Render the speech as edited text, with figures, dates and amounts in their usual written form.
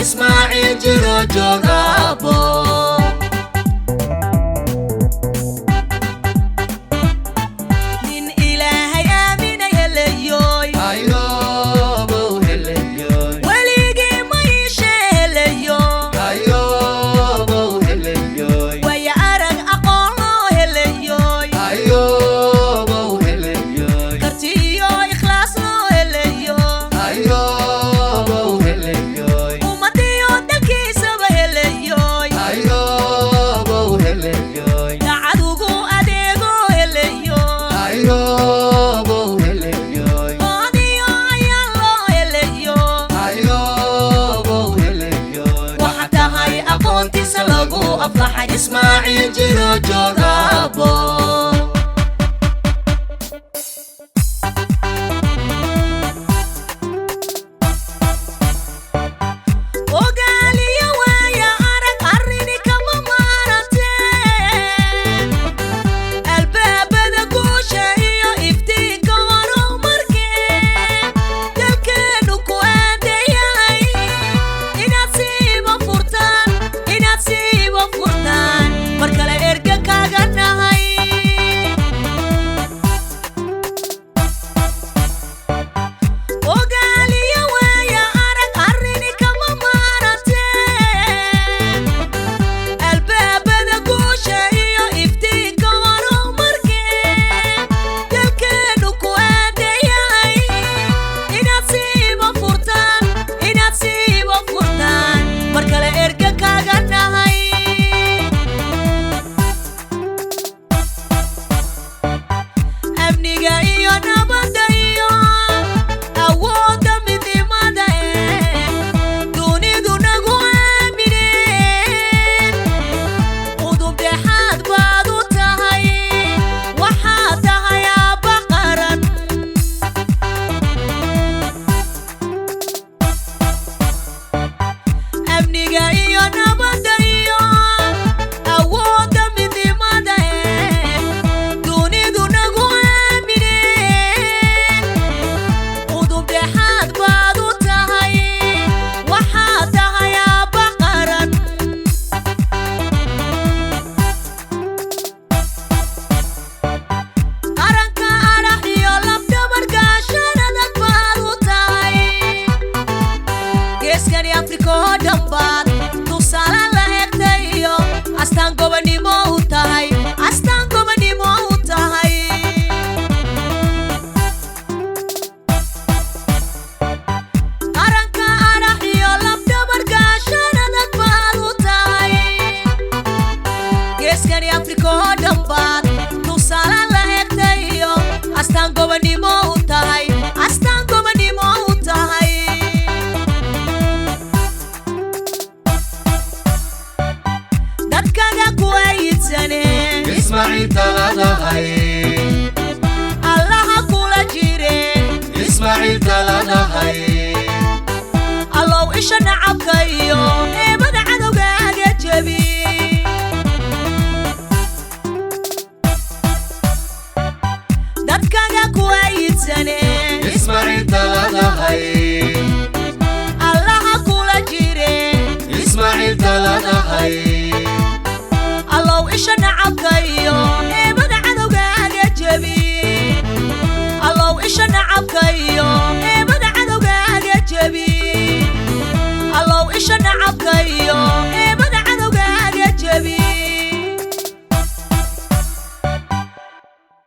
إسماعيل جرو جرابو من إلهي آمين يليوي أيوبو هليوي وليقي ما يشيليوي أيوبو هليوي ويا أرق أقولو هليوي أيوبو هليوي كرتيو إخلاص له هليوي أيوبو هليوي ومديو دلكيس بهليوي أيوبو هليوي دعدوغو أديغو هليوي أيوبو هليوي قاديو أيالو هليوي أيوبو هليوي وحتى هاي أقونتي سلقو أفلح إسماعيل جرو جرابو gobonimo u tahay astaan gobonimo u tahay dadkaga ku aydsane Ismaaciil taladahay allaha kula jire Ismaaciil taladahay allow isha nacabka iyo eebada cadowgaaga jabi dadkaga ku aydsane Ismaaciil taladahay allaha kula jire Ismaaciil taladahay allow isha nacabka iyo eebada cadowgaaga jabi allow isha nacabka iyo eebada cadowgaaga jabi allow isha nacabka